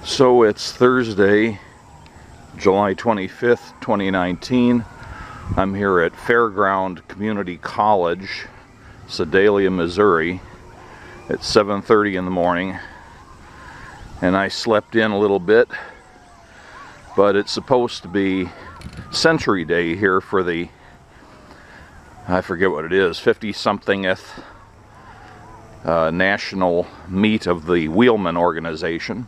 So it's Thursday, July 25th, 2019. I'm here at Fairground Community College, Sedalia, Missouri. It's 7:30 in the morning, and I slept in a little bit, but it's supposed to be Century Day here for the, I forget what it is, 50-somethingth national meet of the Wheelmen organization.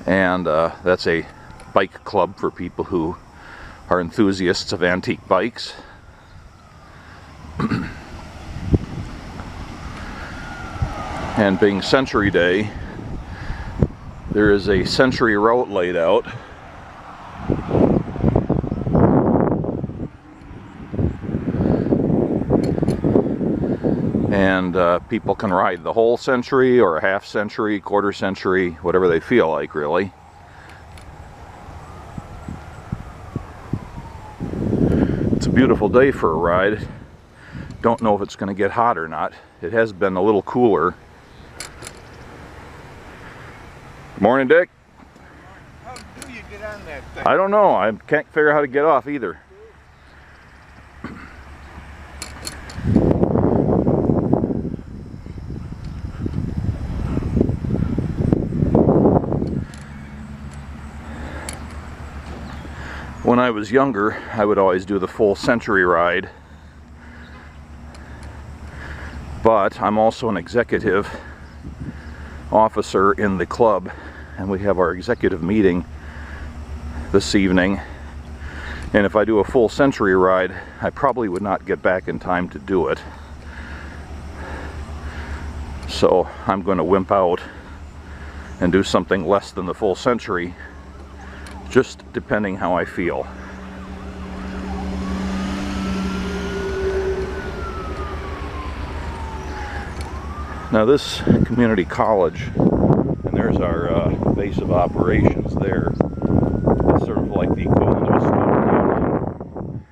And that's a bike club for people who are enthusiasts of antique bikes. And being Century Day, there is a Century route laid out. And people can ride the whole century or a half century, quarter century, whatever they feel like, really. It's a beautiful day for a ride. Don't know if it's going to get hot or not. It has been a little cooler. Morning, Dick. How do you get on that thing? I don't know. I can't figure out how to get off either. When I was younger, I would always do the full century ride, but I'm also an executive officer in the club, and we have our executive meeting this evening, and if I do a full century ride, I probably would not get back in time to do it. So I'm going to wimp out and do something less than the full century, just depending how I feel. Now this community college, and there's our base of operations there. It's sort of like the equivalent of a student union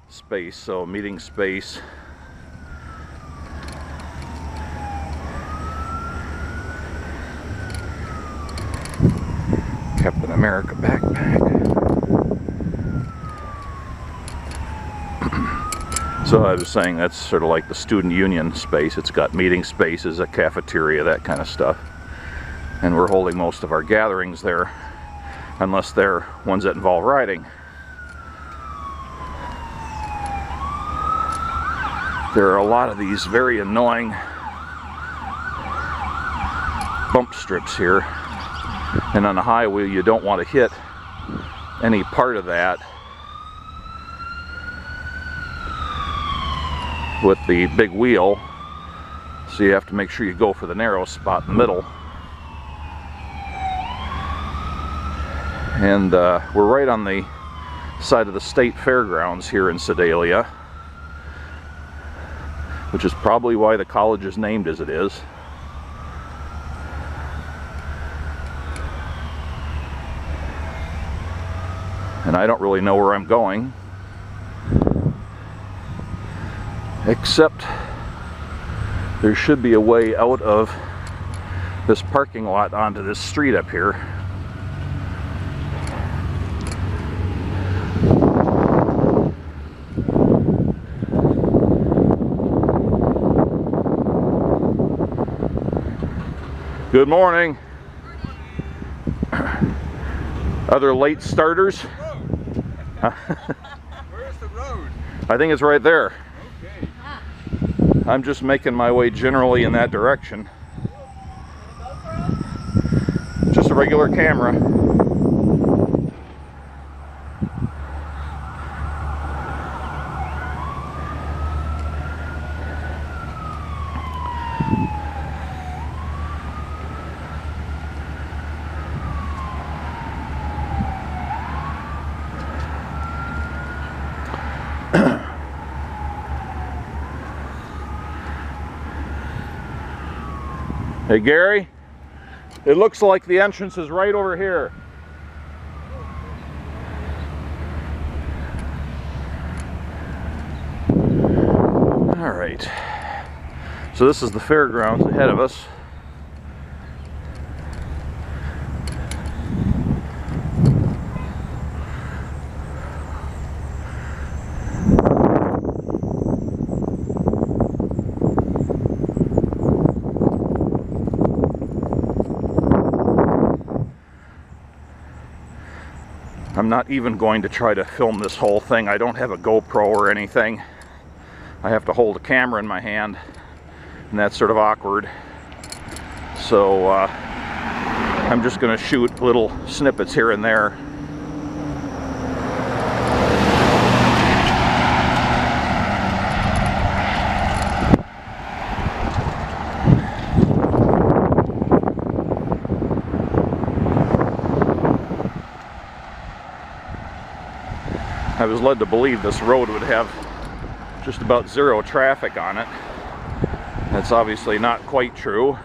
space, so meeting space. Captain America backpack. So I was saying that's sort of like the student union space. It's got meeting spaces, a cafeteria, that kind of stuff. And we're holding most of our gatherings there, unless they're ones that involve riding. There are a lot of these very annoying bump strips here. And on a highwheel, you don't want to hit any part of that with the big wheel, so you have to make sure you go for the narrow spot in the middle. And we're right on the side of the state fairgrounds here in Sedalia, which is probably why the college is named as it is. And I don't really know where I'm going, except there should be a way out of this parking lot onto this street up here. Good morning. Other late starters? Where's the road? I think it's right there. Okay. I'm just making my way generally in that direction. Just a regular camera. Hey Gary, it looks like the entrance is right over here. All right, so this is the fairgrounds ahead of us. I'm not even going to try to film this whole thing. I don't have a GoPro or anything. I have to hold a camera in my hand, and that's sort of awkward. So I'm just going to shoot little snippets here and there. I was led to believe this road would have just about zero traffic on it. That's obviously not quite true.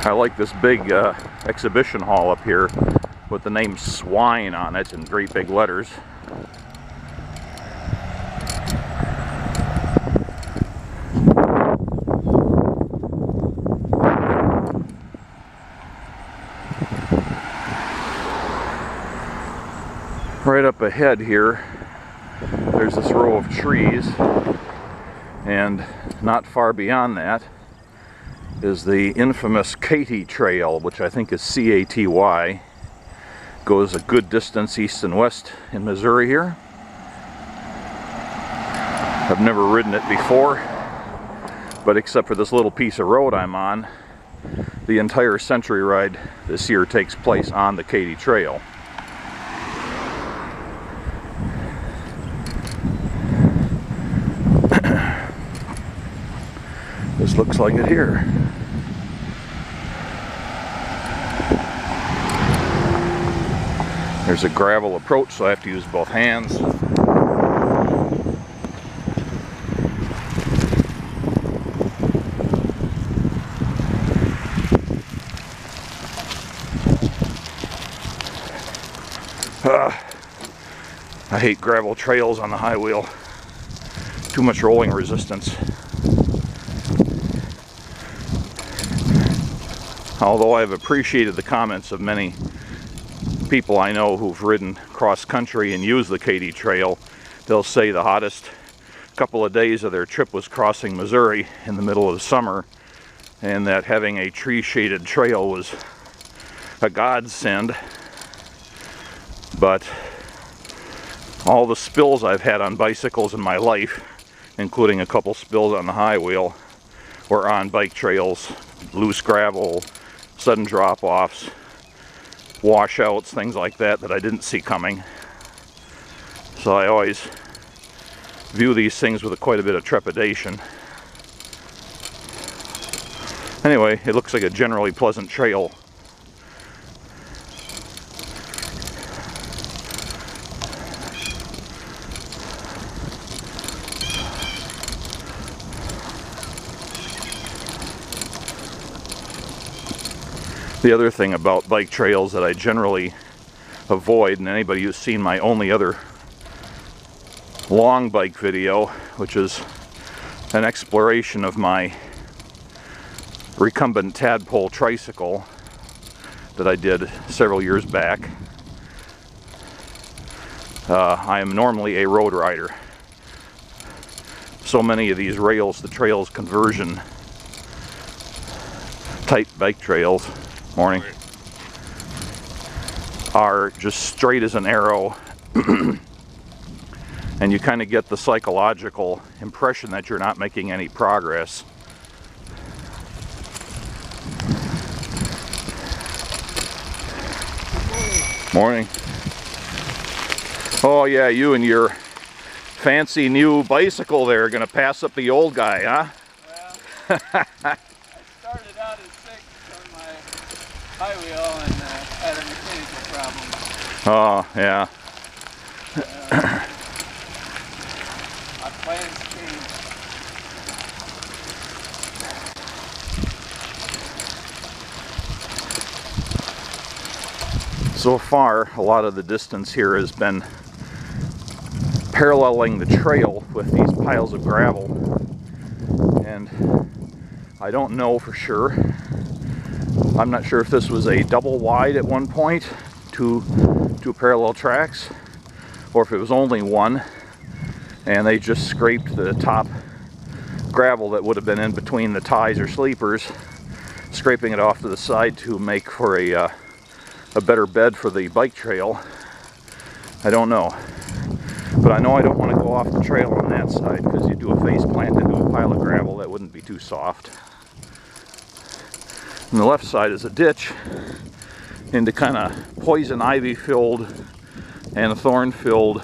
I like this big exhibition hall up here with the name Swine on it in great big letters. Right up ahead here, there's this row of trees, and not far beyond that is the infamous KATY Trail, which I think is C-A-T-Y. Goes a good distance east and west in Missouri here. I've never ridden it before, but except for this little piece of road I'm on, the entire Century Ride this year takes place on the KATY Trail. This looks like it here. There's a gravel approach, so I have to use both hands. I hate gravel trails on the high wheel. Too much rolling resistance. Although I've appreciated the comments of many people I know who've ridden cross country and used the KATY Trail, they'll say the hottest couple of days of their trip was crossing Missouri in the middle of summer, and that having a tree-shaded trail was a godsend. But all the spills I've had on bicycles in my life, including a couple spills on the high wheel, were on bike trails, loose gravel, sudden drop-offs, washouts, things like that that I didn't see coming. So I always view these things with quite a bit of trepidation. Anyway, it looks like a generally pleasant trail. The other thing about bike trails that I generally avoid, and anybody who's seen my only other long bike video, which is an exploration of my recumbent tadpole tricycle that I did several years back, I am normally a road rider. So many of these rails, the trails conversion type bike trails, morning, are just straight as an arrow. And you kind of get the psychological impression that you're not making any progress. Morning. Oh yeah, you and your fancy new bicycle there are gonna pass up the old guy, huh? Well, I started out as 6 on my high wheel and had a mechanical problem. Oh, yeah. My plans changed. So far, a lot of the distance here has been paralleling the trail with these piles of gravel. And I don't know for sure. I'm not sure if this was a double wide at one point, two parallel tracks, or if it was only one and they just scraped the top gravel that would have been in between the ties or sleepers, scraping it off to the side to make for a better bed for the bike trail. I don't know. But I know I don't want to go off the trail on that side, because you do a face plant into a pile of gravel, that wouldn't be too soft. And the left side is a ditch into kind of poison ivy filled and thorn filled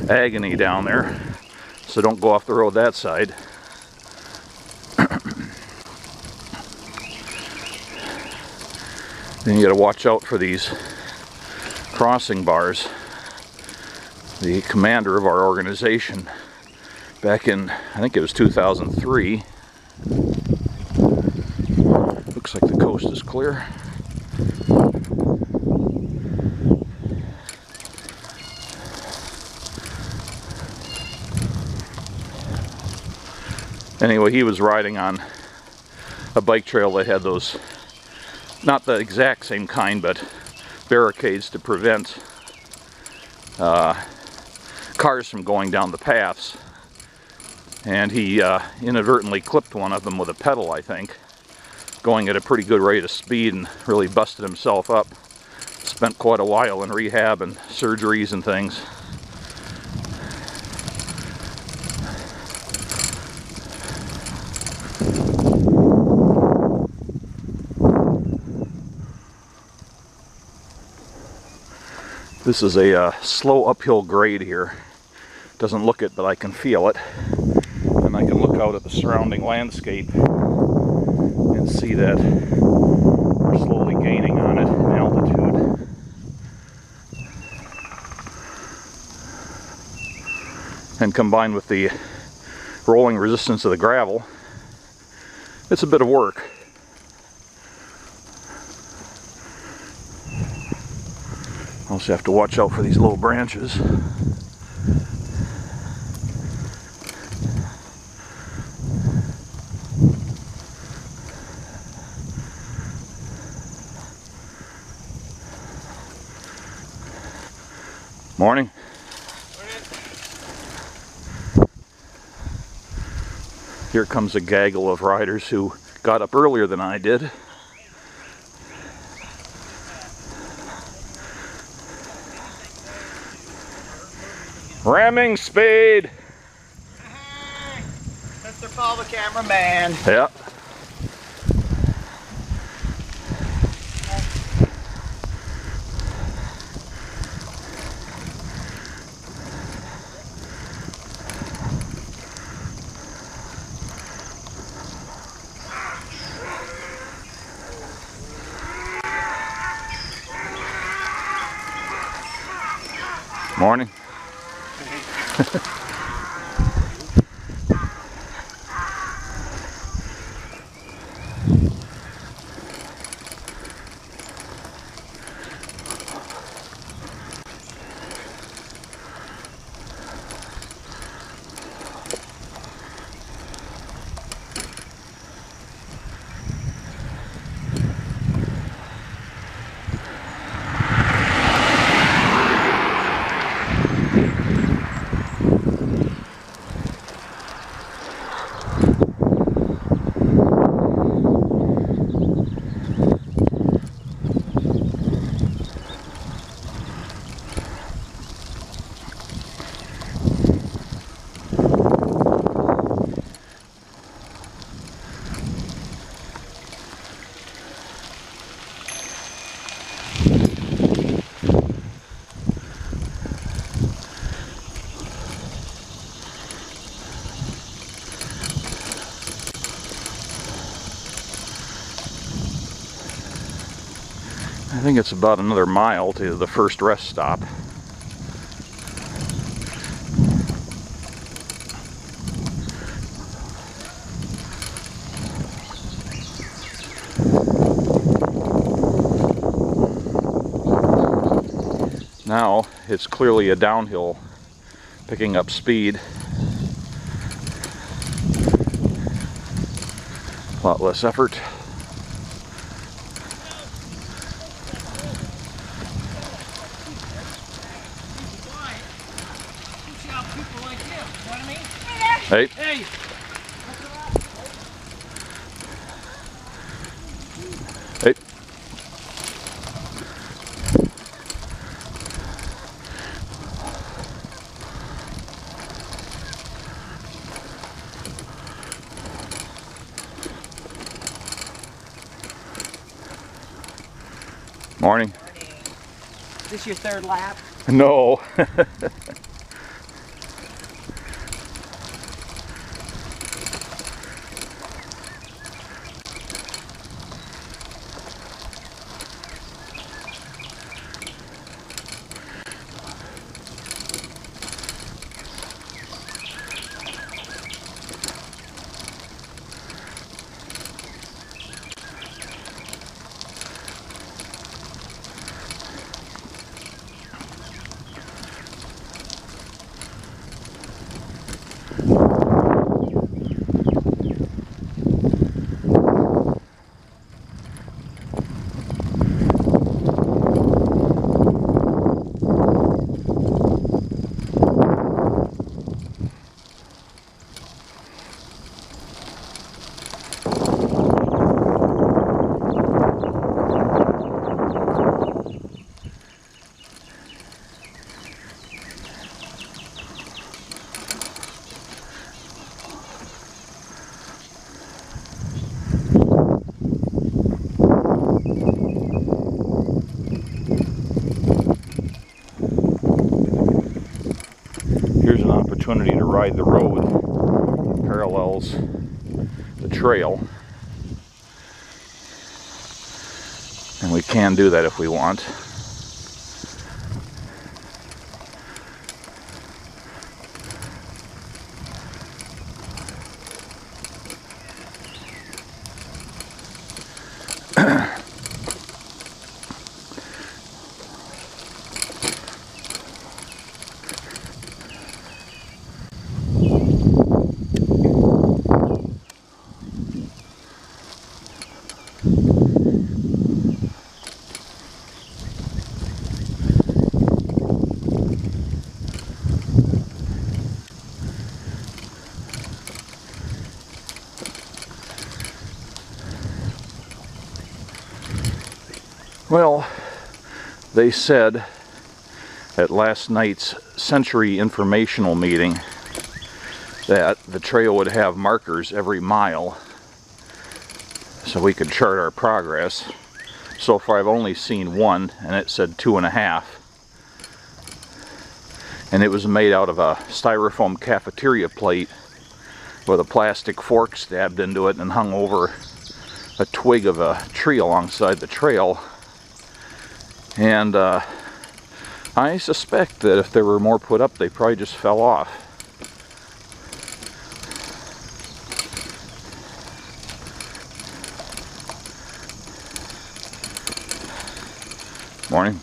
agony down there. So don't go off the road that side. Then you got to watch out for these crossing bars. The commander of our organization back in, I think it was 2003. Looks like the coast is clear. Anyway, he was riding on a bike trail that had those, not the exact same kind, but barricades to prevent cars from going down the paths. And he inadvertently clipped one of them with a pedal, I think, going at a pretty good rate of speed, and really busted himself up. Spent quite a while in rehab and surgeries and things. This is a slow uphill grade here. Doesn't look it, but I can feel it. And I can look out at the surrounding landscape and see that we're slowly gaining on it in altitude. And combined with the rolling resistance of the gravel, it's a bit of work. Also have to watch out for these low branches. Morning. Here comes a gaggle of riders who got up earlier than I did. Ramming speed! Hey, Mr. Paul the cameraman. Yeah. Morning. I think it's about another mile to the first rest stop. Now it's clearly a downhill, picking up speed. A lot less effort. How people like you. Hey. Hey! Hey. Morning. Is this your third lap? No. Here's an opportunity to ride the road that parallels the trail. And we can do that if we want. Well, they said at last night's Century informational meeting that the trail would have markers every mile so we could chart our progress. So far I've only seen one, and it said 2.5. And it was made out of a styrofoam cafeteria plate with a plastic fork stabbed into it and hung over a twig of a tree alongside the trail. And I suspect that if there were more put up, they probably just fell off. Morning.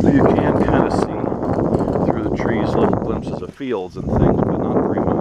You can kind of see through the trees little glimpses of fields and things, but not very much.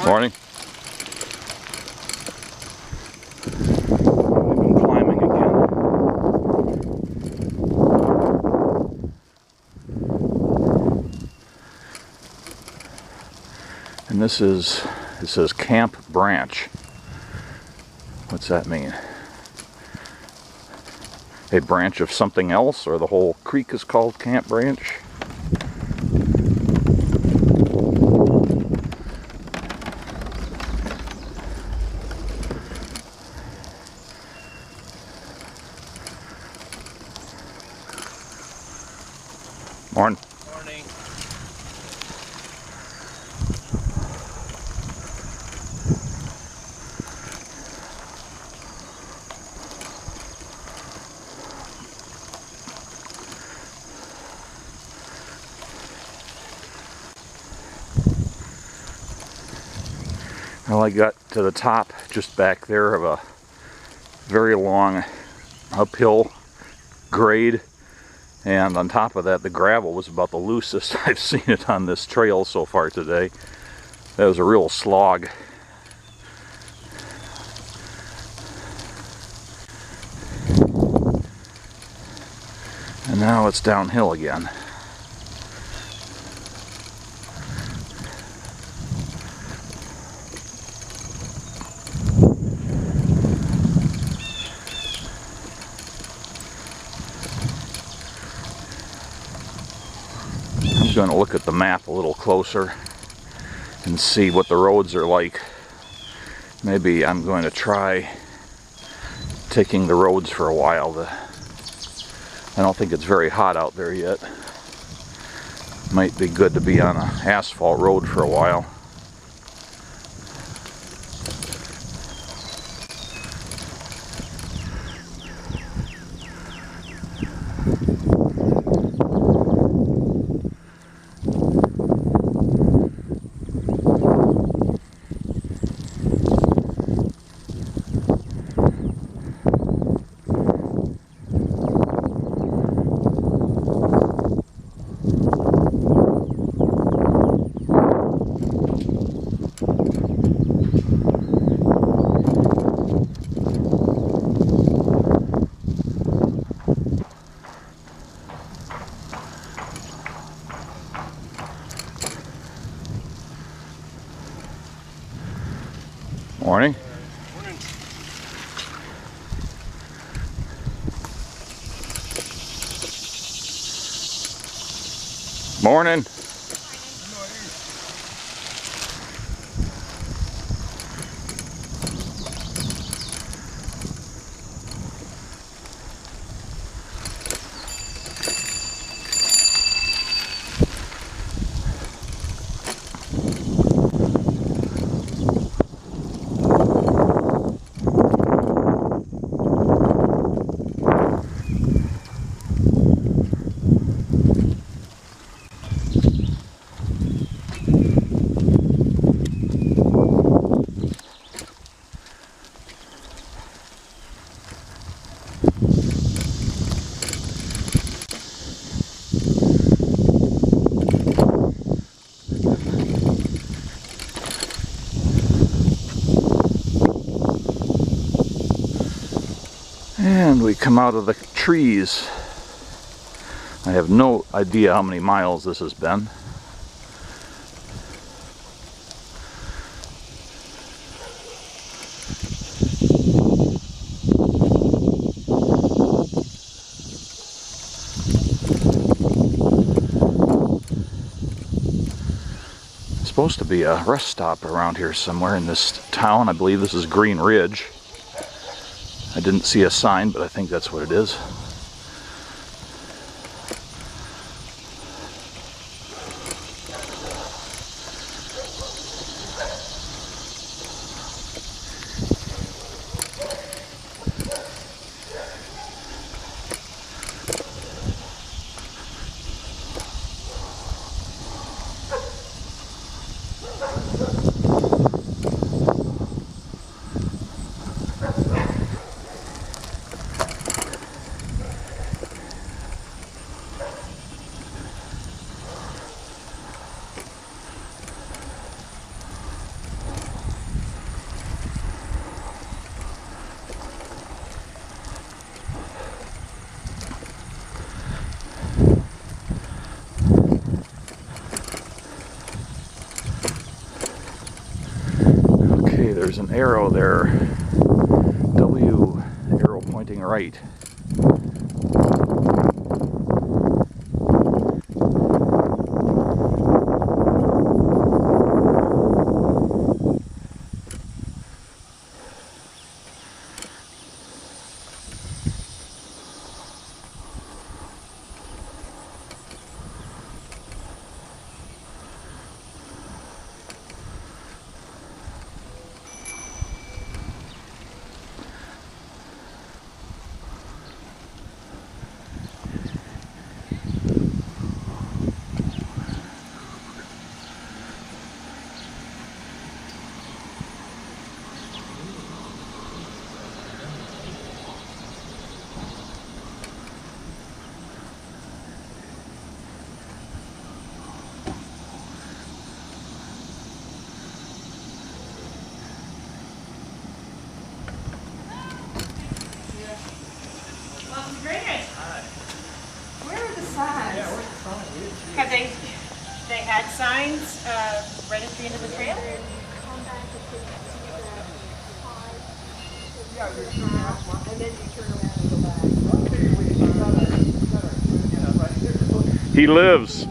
Morning. We've been climbing again. And it says Camp Branch. What's that mean? A branch of something else, or the whole creek is called Camp Branch? Morning. Morning. Well, I got to the top just back there of a very long uphill grade, and on top of that the gravel was about the loosest I've seen it on this trail so far today. That was a real slog. And now it's downhill again. I'm going to look at the map a little closer and see what the roads are like. Maybe I'm going to try taking the roads for a while. I don't think it's very hot out there yet. Might be good to be on an asphalt road for a while. Morning. Morning. And we come out of the trees. I have no idea how many miles this has been. It's supposed to be a rest stop around here somewhere in this town. I believe this is Green Ridge. I didn't see a sign, but I think that's what it is. There's an arrow there, W arrow pointing right. add signs right at the end of the trail. He lives.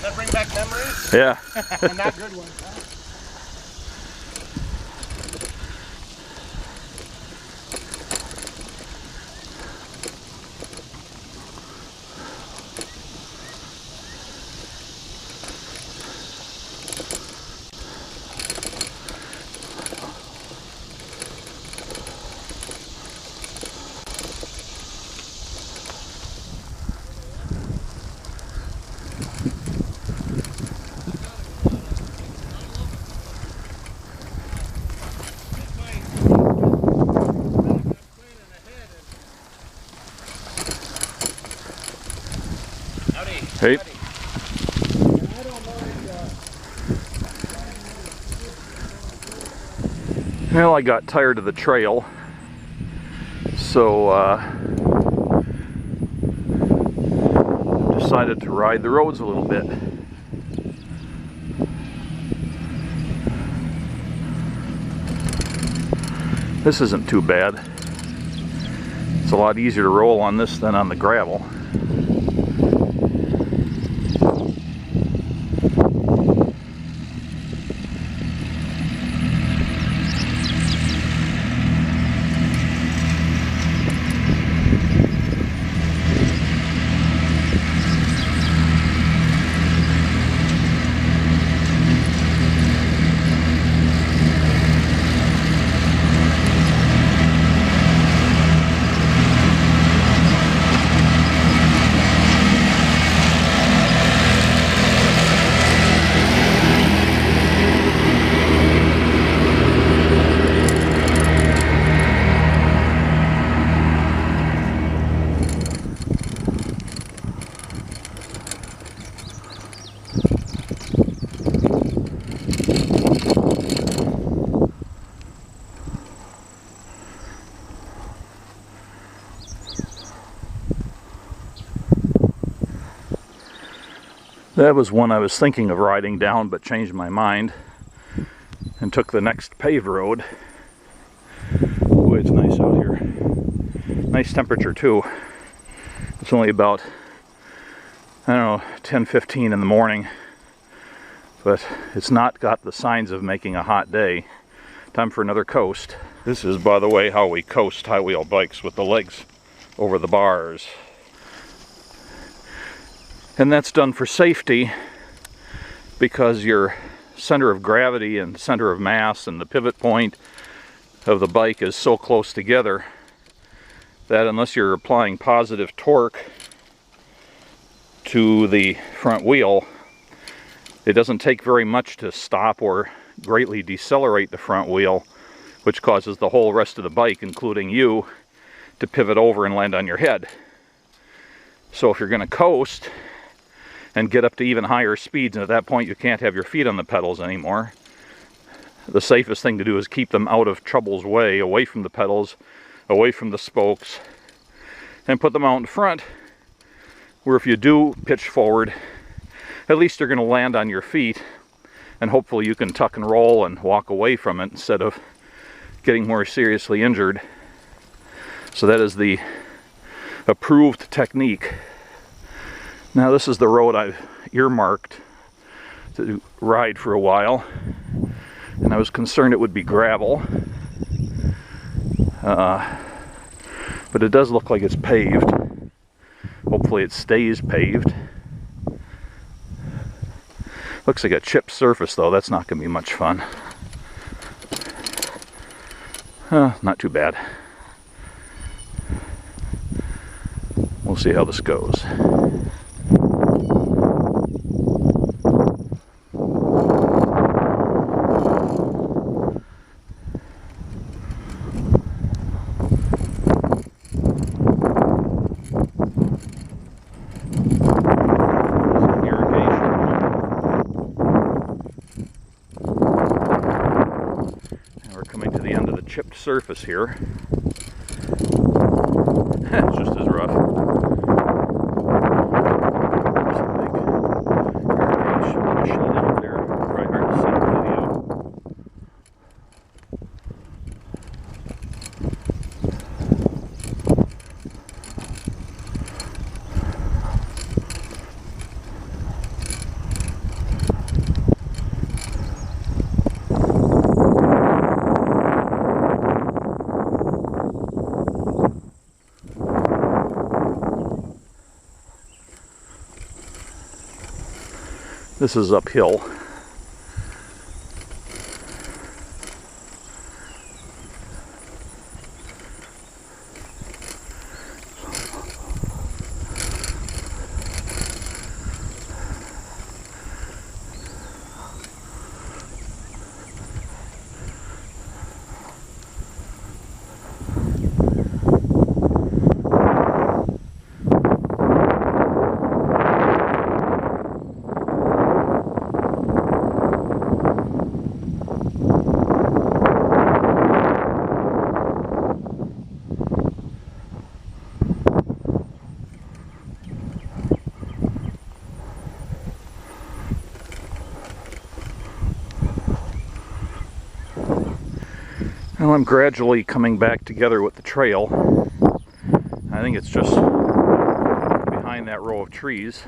That bring back memories? Yeah. Not good ones, huh? Hey. Well, I got tired of the trail, so decided to ride the roads a little bit. This isn't too bad. It's a lot easier to roll on this than on the gravel. That was one I was thinking of riding down, but changed my mind and took the next paved road. Boy, it's nice out here. Nice temperature too. It's only about, I don't know, 10-15 in the morning, but it's not got the signs of making a hot day. Time for another coast. This is, by the way, how we coast high wheel bikes, with the legs over the bars. And that's done for safety, because your center of gravity and center of mass and the pivot point of the bike is so close together that unless you're applying positive torque to the front wheel, it doesn't take very much to stop or greatly decelerate the front wheel, which causes the whole rest of the bike, including you, to pivot over and land on your head. So if you're going to coast and get up to even higher speeds, and at that point you can't have your feet on the pedals anymore, the safest thing to do is keep them out of trouble's way, away from the pedals, away from the spokes, and put them out in front, where if you do pitch forward, at least you're going to land on your feet, and hopefully you can tuck and roll and walk away from it instead of getting more seriously injured. So that is the approved technique. Now this is the road I've earmarked to ride for a while, and I was concerned it would be gravel, but it does look like it's paved. Hopefully it stays paved. Looks like a chipped surface though. That's not going to be much fun. Not too bad. We'll see how this goes. Chipped surface here. It's just as rough. There's a big irrigation machine out there. Probably hard to see in the video. This is uphill. Well, I'm gradually coming back together with the trail. I think it's just behind that row of trees.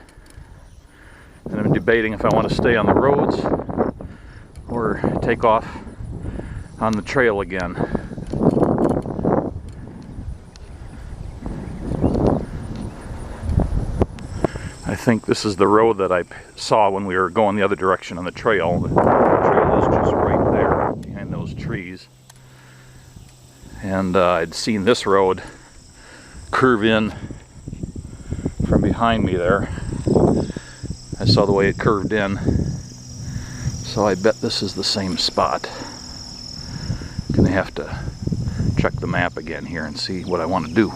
And I'm debating if I want to stay on the roads or take off on the trail again. I think this is the road that I saw when we were going the other direction on the trail. The trail is just right there behind those trees. And I'd seen this road curve in from behind me there. I saw the way it curved in. So I bet this is the same spot. Gonna have to check the map again here and see what I want to do.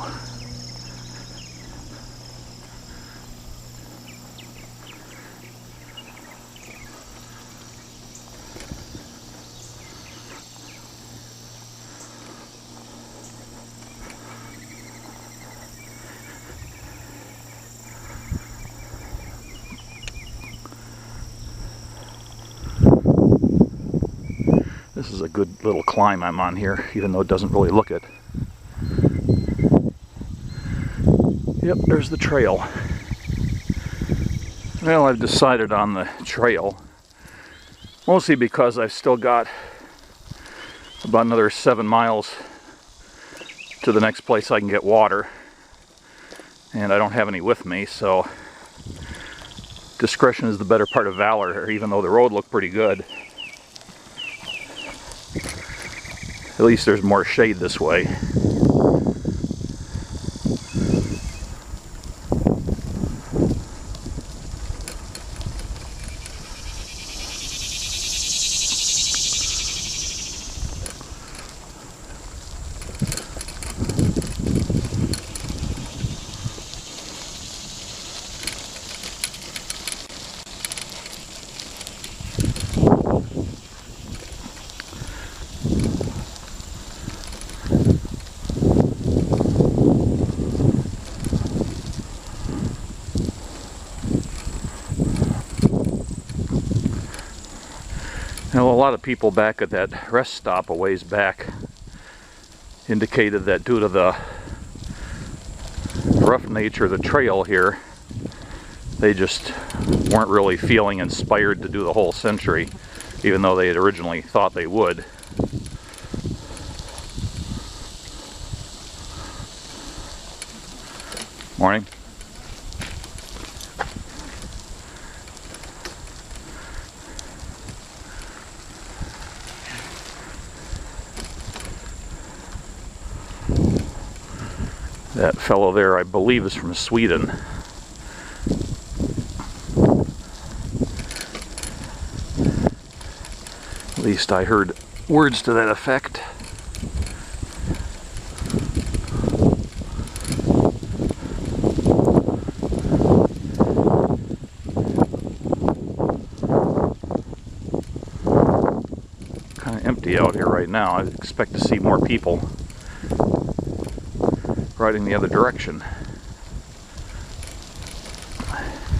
This is a good little climb I'm on here, even though it doesn't really look it. Yep, there's the trail. Well, I've decided on the trail, mostly because I've still got about another 7 miles to the next place I can get water, and I don't have any with me, so discretion is the better part of valor, even though the road looked pretty good. At least there's more shade this way. Now, a lot of people back at that rest stop a ways back indicated that due to the rough nature of the trail here, they just weren't really feeling inspired to do the whole century, even though they had originally thought they would. Morning. That fellow there, I believe, is from Sweden. At least I heard words to that effect. Kind of empty out here right now. I expect to see more people riding the other direction.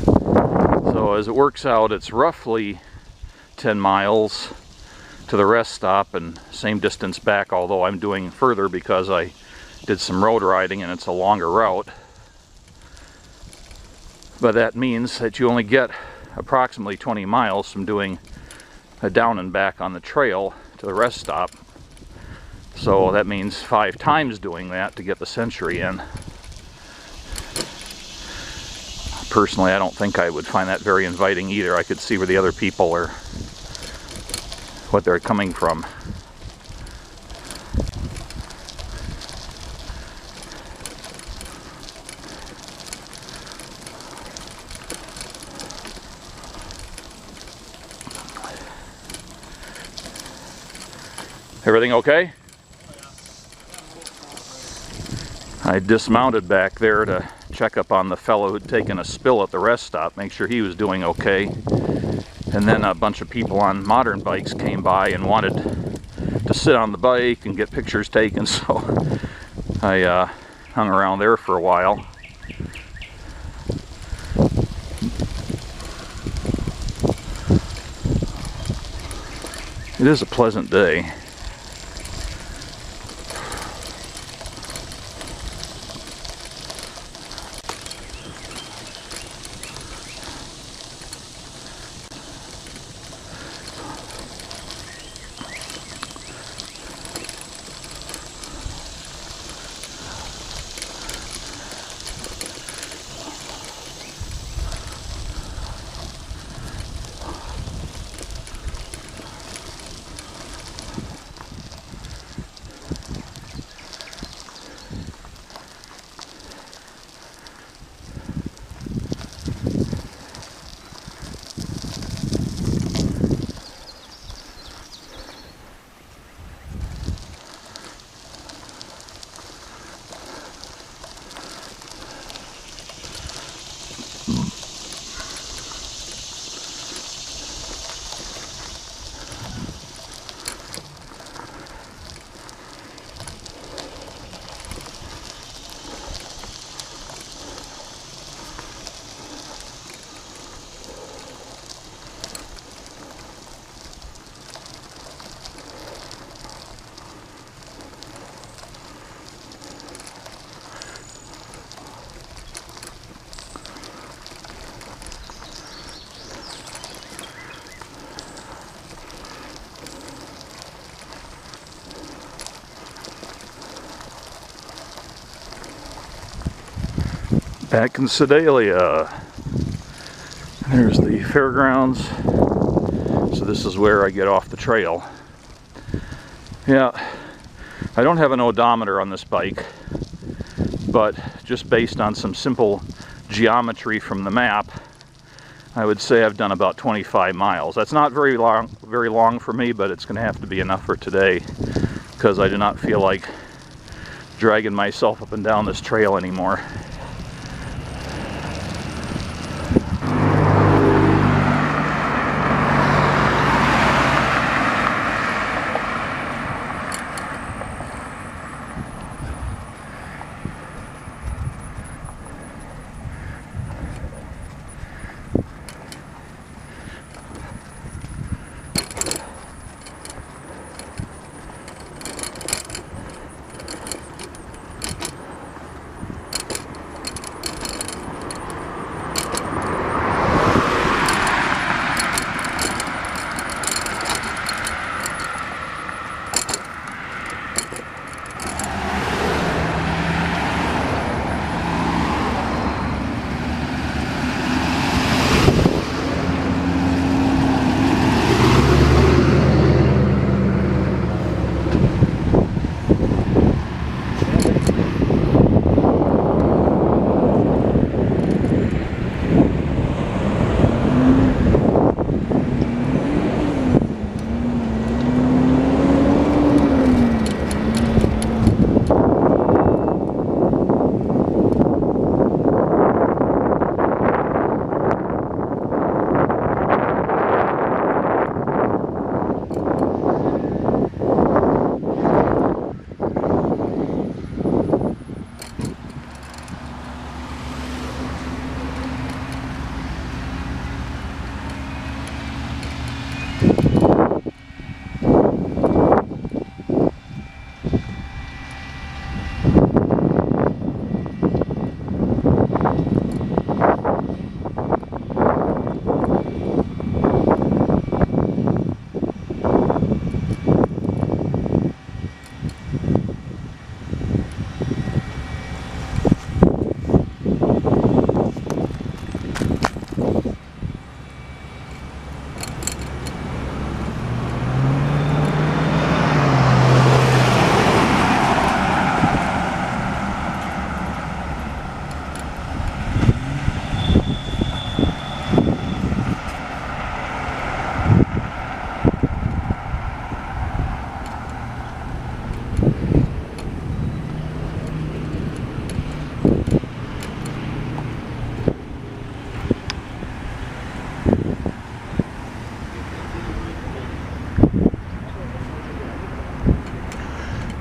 So as it works out, it's roughly 10 miles to the rest stop and same distance back, although I'm doing further because I did some road riding and it's a longer route. But that means that you only get approximately 20 miles from doing a down and back on the trail to the rest stop. So that means 5 times doing that to get the century in. Personally, I don't think I would find that very inviting either. I could see where the other people are, what they're coming from. Everything okay? I dismounted back there to check up on the fellow who'd taken a spill at the rest stop, make sure he was doing okay. And then a bunch of people on modern bikes came by and wanted to sit on the bike and get pictures taken, so I hung around there for a while. It is a pleasant day. Back in Sedalia. There's the fairgrounds. So this is where I get off the trail. Yeah, I don't have an odometer on this bike, but just based on some simple geometry from the map, I would say I've done about 25 miles. That's not very long for me, but it's going to have to be enough for today because I do not feel like dragging myself up and down this trail anymore.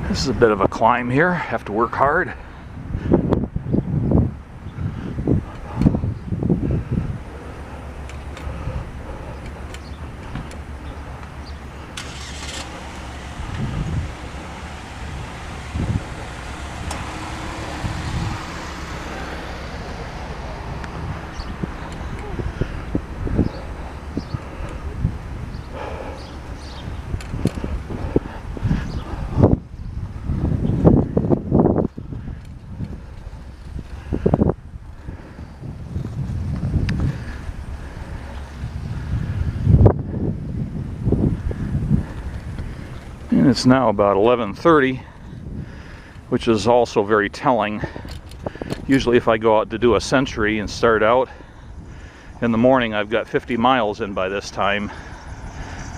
This is a bit of a climb here. Have to work hard. And it's now about 11:30, which is also very telling. Usually if I go out to do a century and start out in the morning, I've got 50 miles in by this time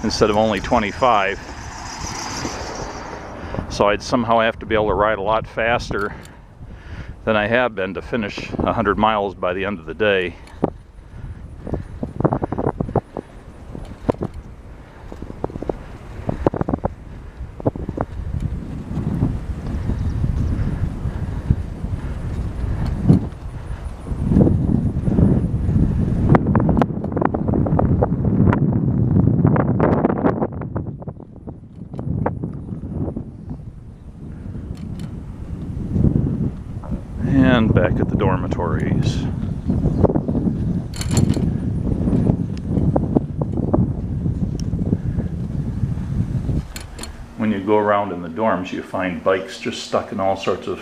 instead of only 25. So I'd somehow have to be able to ride a lot faster than I have been to finish 100 miles by the end of the day. And back at the dormitories. When you go around in the dorms, you find bikes just stuck in all sorts of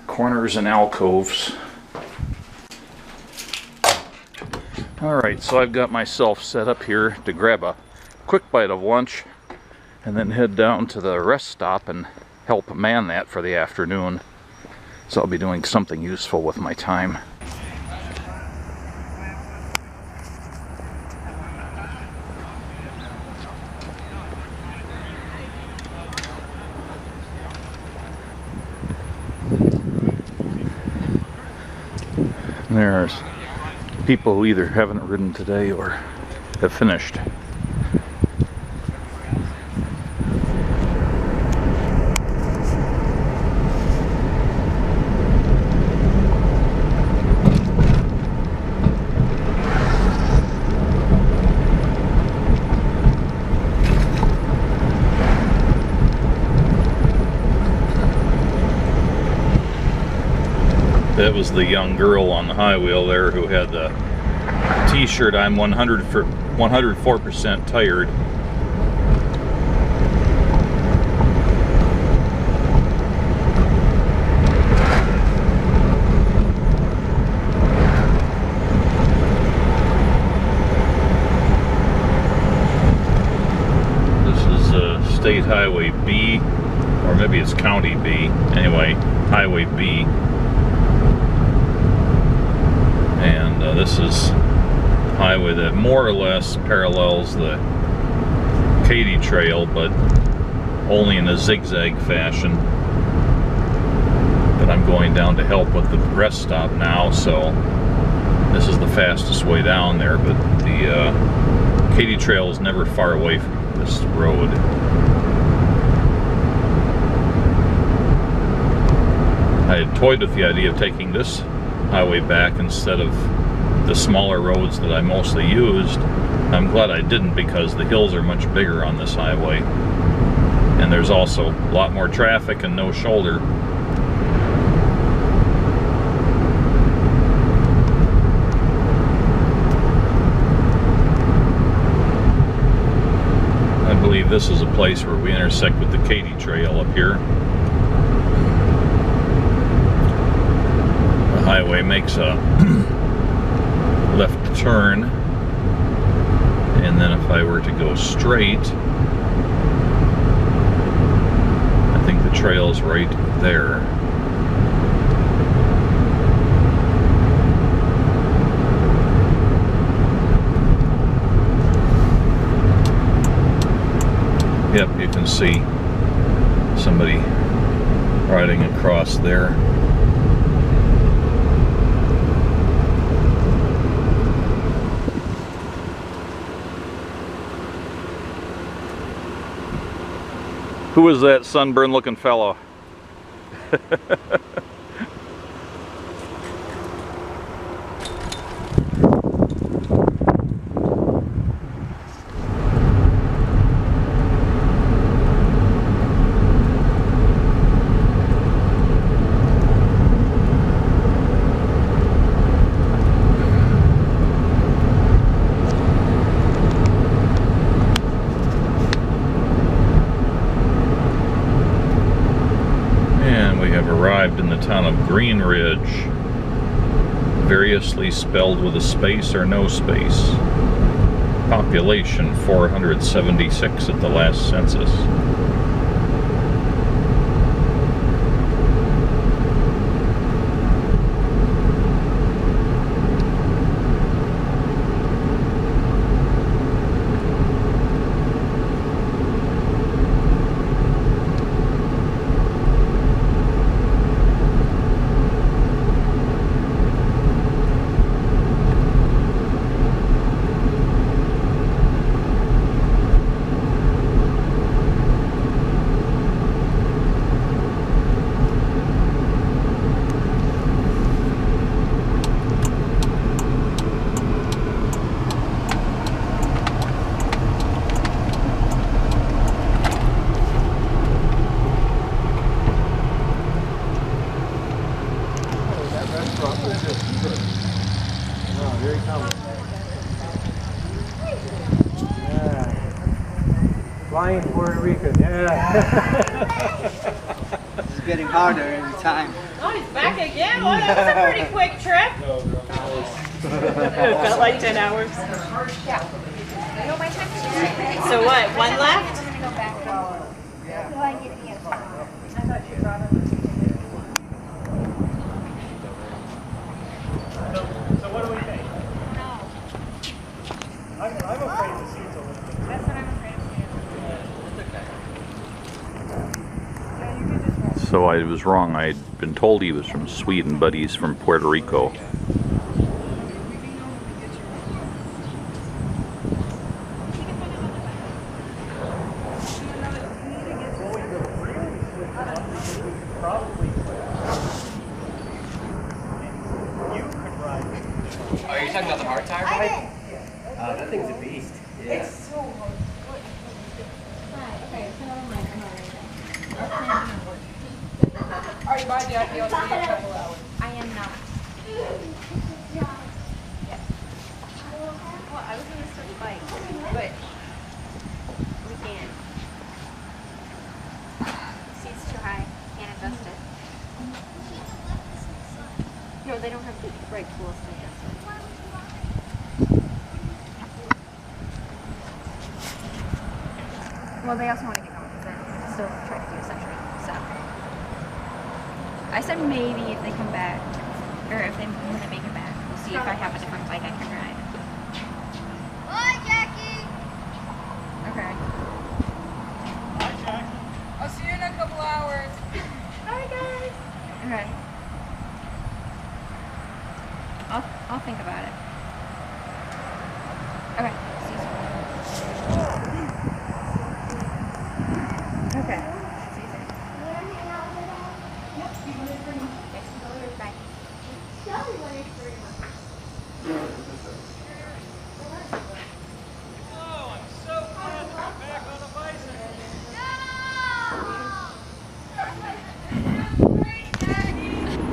corners and alcoves. Alright, so I've got myself set up here to grab a quick bite of lunch and then head down to the rest stop and help man that for the afternoon. So I'll be doing something useful with my time. There's people who either haven't ridden today or have finished. That was the young girl on the high wheel there who had the t-shirt, "I'm 104% tired." This is State Highway B, or maybe it's County B. Anyway, Highway B. And this is a highway that more or less parallels the KATY Trail, but only in a zigzag fashion. But I'm going down to help with the rest stop now, so this is the fastest way down there. But the KATY Trail is never far away from this road. I had toyed with the idea of taking this highway back instead of the smaller roads that I mostly used. I'm glad I didn't, because the hills are much bigger on this highway, and there's also a lot more traffic and no shoulder. I believe this is a place where we intersect with the KATY Trail up here. Highway makes a left turn, and then if I were to go straight, I think the trail's right there. Yep, you can see somebody riding across there. Who was that sunburned looking fellow? Arrived in the town of Green Ridge, variously spelled with a space or no space. Population 476 at the last census. Oh, here he comes. Yeah. Flying Puerto Rican, yeah. It's getting harder every time. Oh, he's back again? Oh, that was a pretty quick trip. It felt like 10 hours. Yeah. No, my time is So what, one left? I'm going to go back. So I get the answer. I thought you brought him. So what do we think? No. I'm afraid the seat's a little bit. That's what I'm afraid of. Yeah, you could just rest. So I was wrong. I'd been told he was from Sweden, but he's from Puerto Rico. Probably. You could ride. Oh, are you talking about the hard tire ride? That thing's a beast. Yeah. It's so hard. Okay, so never mind. I'm not ready. Are you by the IPL in a couple hours? I am not. Yes. Well, I was going to start the bike, but we can't. Seat's too high. Can't adjust it. No, they don't have the right tools to adjust it. Well, they also want to get going because they're still trying to do a century. So I said maybe if they come back, or if they when they make it back, we'll see if I have a different bike I can ride. Hi, Jackie. Okay. Hi, Jack. I'll see you in a couple hours. Hi, guys. Okay. I'll think about it. Okay. See you soon. Okay. See you soon. Bye.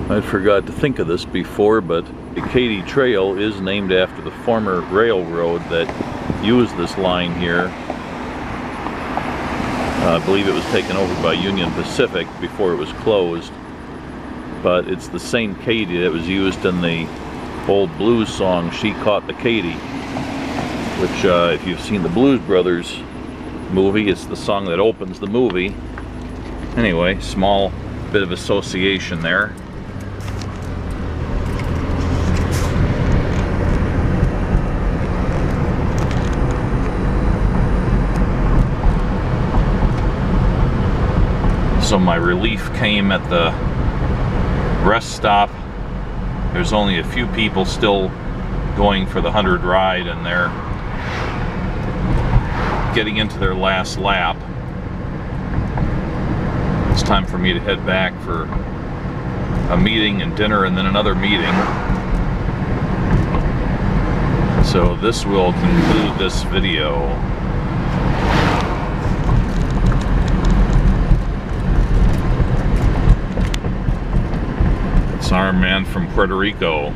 I forgot to think of this before, but the KATY Trail is named after the former railroad that used this line here. I believe it was taken over by Union Pacific before it was closed. But it's the same Katy that was used in the old blues song, She Caught the Katy, which if you've seen the Blues Brothers movie, it's the song that opens the movie. Anyway, small bit of association there. So my relief came at the rest stop. There's only a few people still going for the 100 ride, and they're getting into their last lap. it's time for me to head back for a meeting and dinner and then another meeting. So this will conclude this video. It's our man from Puerto Rico.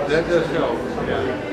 That does help. Yeah.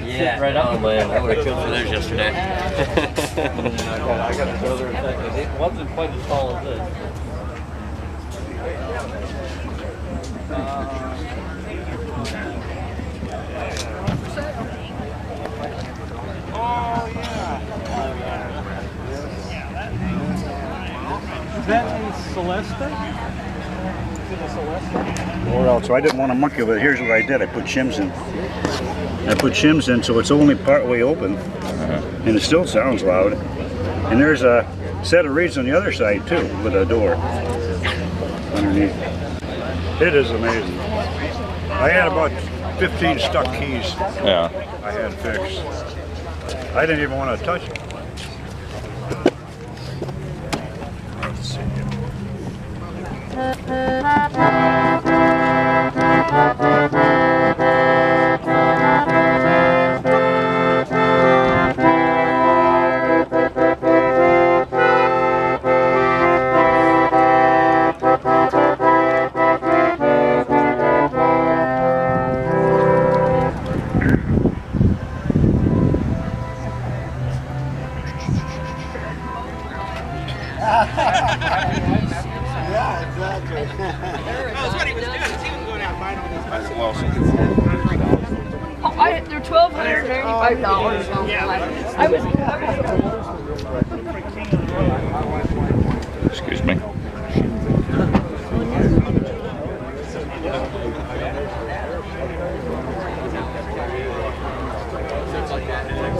Yeah, right up. Oh man, I would have killed for those yesterday. I got to go there in a second. It wasn't quite as tall as this. Oh, yeah. Is that a Celesta? Is it a Celesta? Well, so I didn't want to monkey with it. Here's what I did. I put shims in. I put shims in so it's only part way open. And it still sounds loud. And there's a set of reeds on the other side too, with a door underneath. It is amazing. I had about 15 stuck keys. Yeah. I had fixed. I didn't even want to touch it. Let's see. They're $1,295. Excuse me.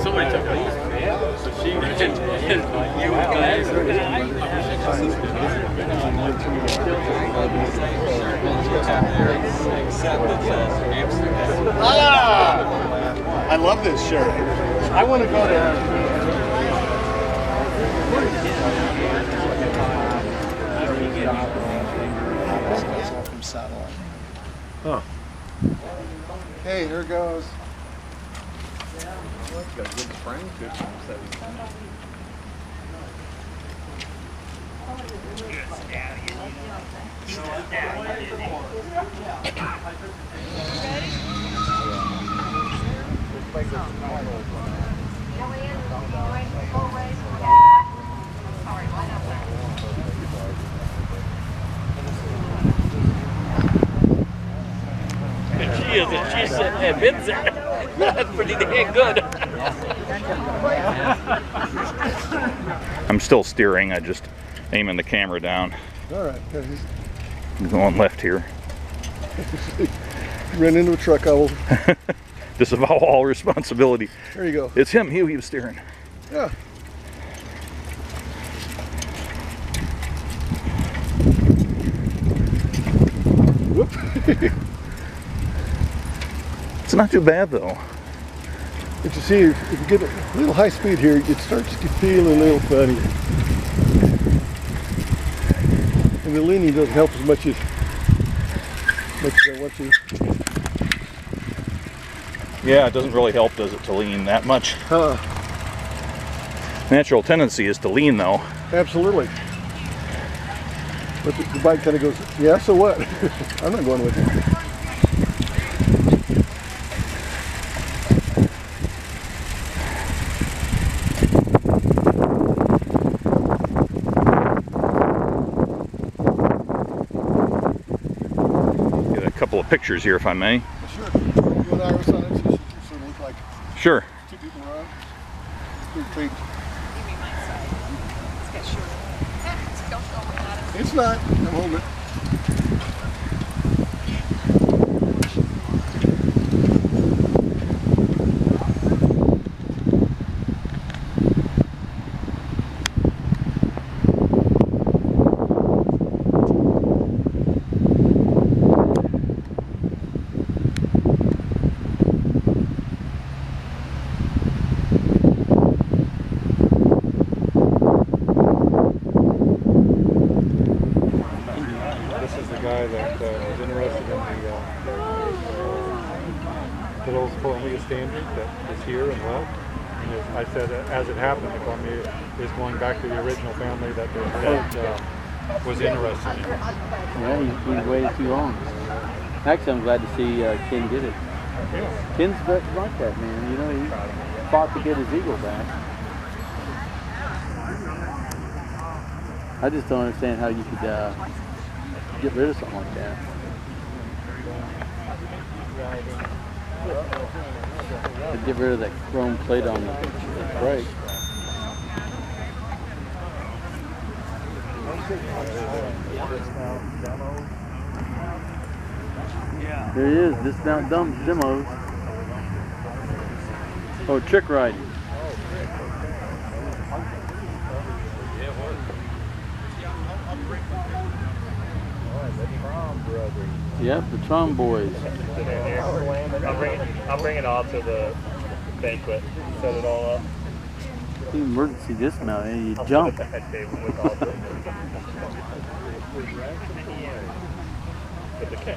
Somebody took these. So she you guys. I love this shirt. I want to go there. From satellite. Huh. Hey, here goes. Got good spring, good She said, hey, Vince, that's pretty dang good. I'm still steering. I just aiming the camera down. All right. I'm going left here. Ran into a truck. I will. Disavow all responsibility. There you go. It's him. He was steering. Yeah. Whoop. It's not too bad though. But you see, if you get a little high speed here, it starts to feel a little funny. And the leaning doesn't help as much as I want to. Yeah, it doesn't really help, does it, to lean that much? Natural tendency is to lean though. Absolutely. But the bike kind of goes, yeah, so what? I'm not going with you. Get a couple of pictures here, if I may. Sure. You and Iris on it, so you sort of look like Sure. two people around. Pretty clean. It's not. I'm holding it. standard that is here and left. And as I said, as it happened, the Columbia is going back to the original family that was interested in it. Yeah, he's waited too long. Actually, I'm glad to see Ken get it. Yeah. Ken's like that, man. You know, he fought to get his eagle back. I just don't understand how you could get rid of something like that. To get rid of that chrome plate on the brake. There he is, dismount demos. Oh, trick riding. Yep, the Tron boys. I'll bring it all to the banquet, set it all up. Emergency dismount, and you jump.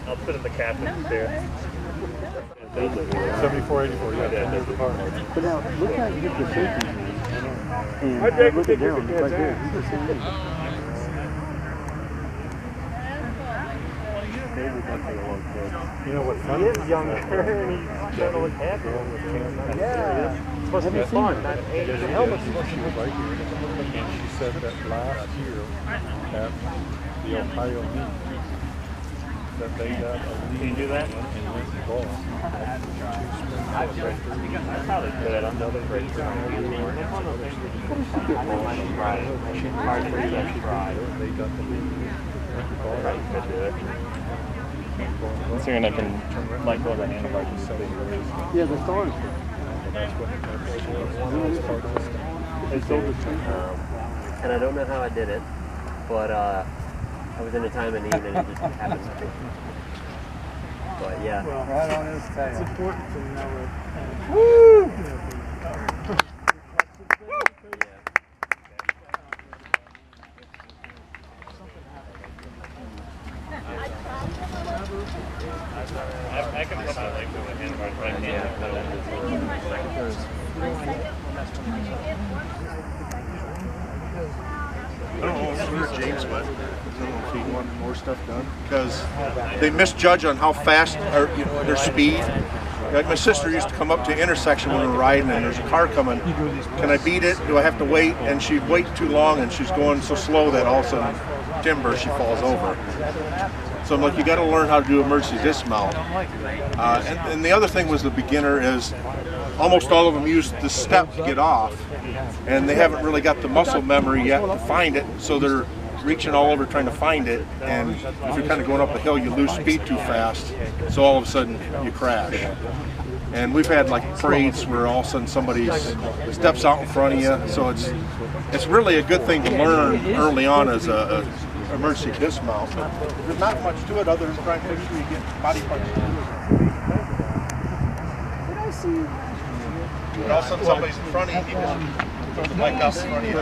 I'll put in the captain's chair. 7484, yeah, there's the car. But now, look how you get the safety, man. And look at Daryl, right there. He's the same age. You know what's funny? He is younger and he's trying to look happy with Cam. Yeah. It's supposed to be fun. The helmet's supposed to be right here. And she said that last year at the Ohio meet, that they got a Can you do that? And went the ball. I probably could. Another breakthrough. They got the lead. Could do it. Considering I can like go the handlebar to set it. Yeah, the thorns. That's what they sold the tree. And I don't know how I did it, but I was in a time of need and it just happened to me. But yeah. Well, right on his tail. It's important to know it. Woo! I can put my leg through the handlebars, but I can't. I don't know where James went. I don't know if he wanted more stuff done because they misjudge on how fast or their speed. Like my sister used to come up to an intersection when we were riding and there's a car coming. Can I beat it? Do I have to wait? And she'd wait too long and she's going so slow that all of a sudden timber she falls over. So I'm like, you got to learn how to do emergency dismount. And the other thing was the beginner is almost all of them use the step to get off, and they haven't really got the muscle memory yet to find it, so they're reaching all over trying to find it, and if you're kind of going up a hill, you lose speed too fast, so all of a sudden you crash. And we've had like parades where all of a sudden somebody steps out in front of you, so it's really a good thing to learn early on as a emergency dismount. There's not much to it other than trying to make sure you get body parts. Did I see you? And all of a sudden somebody's in front of you, you just throw the bike out in front of you.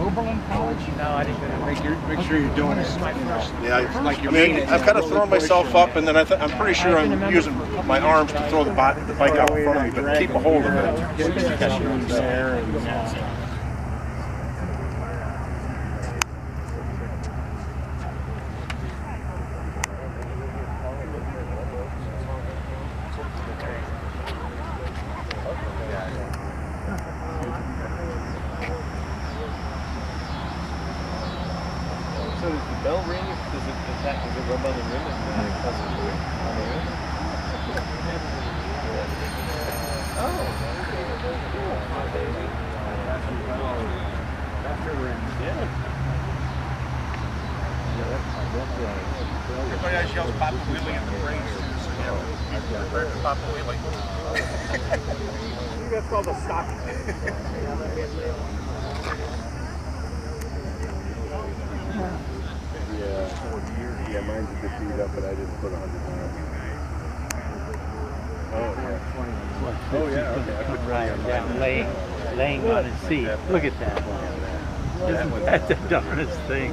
Oberlin College? No, I didn't make sure you're doing it. Yeah, like I mean, I've kind of thrown myself up, and then I'm pretty sure I'm using my arms to throw the bike out in front of me, but keep a hold of it. So does the bell ring? Does it rub on the rim and it causes on the rim? Everybody else yells Papa Wheelie in the race, so yeah, prepare for Papa Wheelie. I think that's called a stock. Yeah, mine's a bit beat up, but I didn't put 100 miles. Oh yeah, okay. I put right, laying on his seat. Look at that. Isn't that the darndest thing?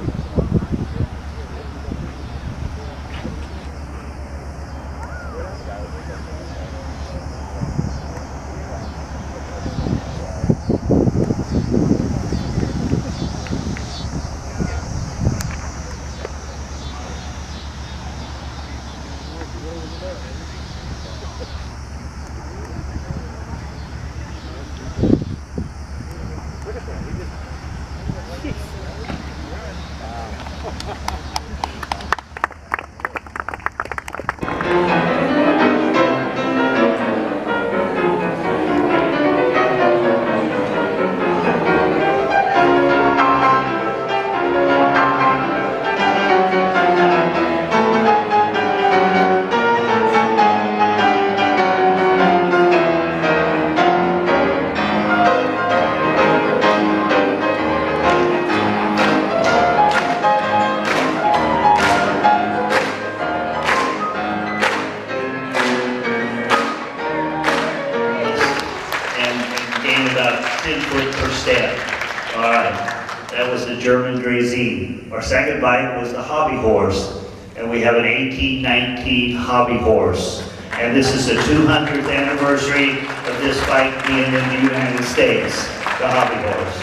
Our second bike was the hobby horse, and we have an 1819 hobby horse. And this is the 200th anniversary of this bike being in the United States, the hobby horse.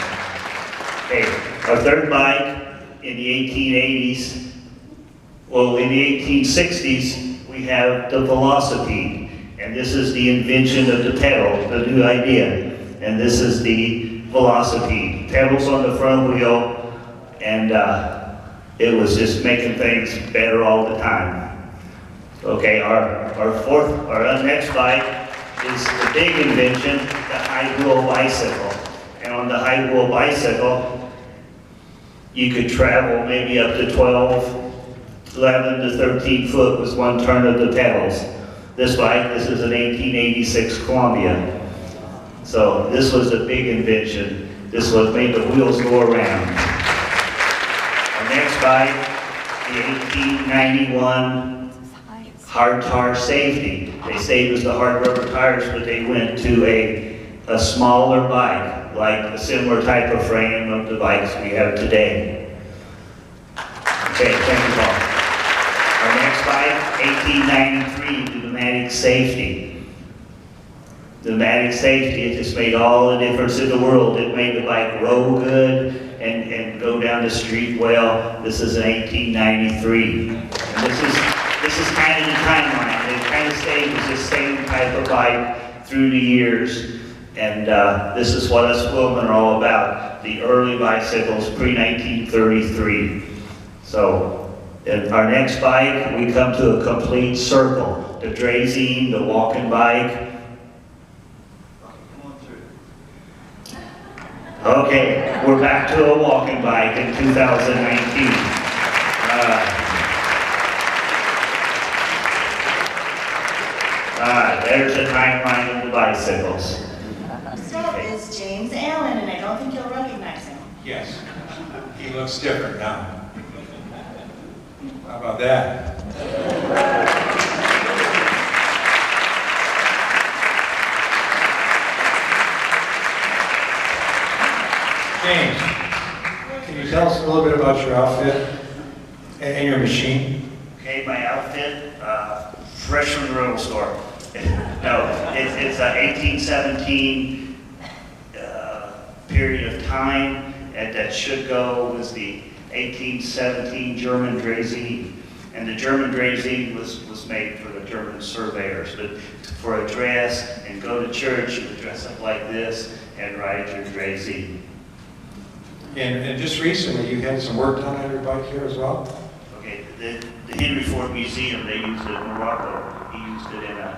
Okay, our third bike in the 1880s, well, in the 1860s, we have the Velocipede. And this is the invention of the pedal, the new idea. And this is the Velocipede. Pedals on the front wheel, and it was just making things better all the time. Okay, our next bike is the big invention, the high-wheel bicycle. And on the high-wheel bicycle, you could travel maybe up to 11 to 13 foot with one turn of the pedals. This is an 1886 Columbia. So this was a big invention. This was made the wheels go around. Our next bike, the 1891 hard tar safety. They say it was the hard rubber tires, but they went to a smaller bike, like a similar type of frame of the bikes we have today. Okay, thank you, Paul. Our next bike, 1893, the pneumatic safety. The pneumatic safety, it just made all the difference in the world. It made the bike roll good and go down the street well. This is an 1893. And this is kind of the timeline. It kind of stayed with the same type of bike through the years. And this is what us Wheelmen are all about. The early bicycles, pre-1933. So, in our next bike, we come to a complete circle. The Drazine, the walking bike. Okay, we're back to a walking bike in 2019. There's a timeline of the bicycles. That is James Allen, and I don't think you'll recognize him. Yes, he looks different now. How about that? James, can you tell us a little bit about your outfit and your machine? Okay, my outfit, fresh from the rental store. No, it's an 1817 period of time, and that should go was the 1817 German Drazine. And the German Drazine was made for the German surveyors, but for a dress and go to church, you would dress up like this and ride your Drazine. And just recently, you had some work done on your bike here as well? Okay, the Henry Ford Museum, they used it in Morocco. He used it in a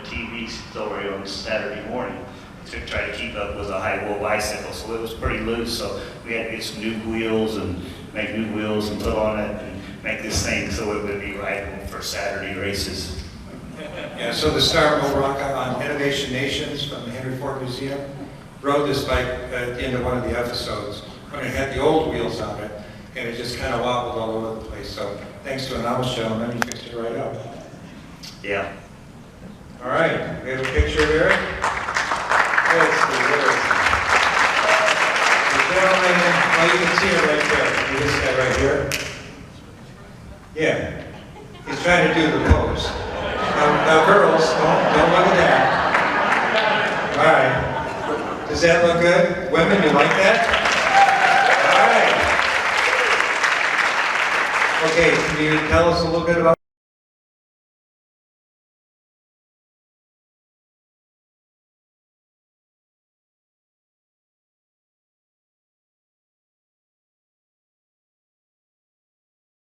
TV story on Saturday morning to try to keep up with a high-wheel bicycle. So it was pretty loose, so we had to get some new wheels and make new wheels and put on it and make this thing so it would be rideable for Saturday races. Yeah, so the star of Morocco on Innovation Nations from the Henry Ford Museum rode this bike at the end of one of the episodes when it had the old wheels on it, and it just kind of wobbled all over the place. So thanks to an Amish gentleman, you fixed it right up. Yeah. All right, we have a picture here. Let's see, where is it? The gentleman, well, you can see it right there. This guy right here. Yeah, he's trying to do the pose. Now girls, don't look at that. All right. Does that look good? Women, you like that? All right. Okay, can you tell us a little bit about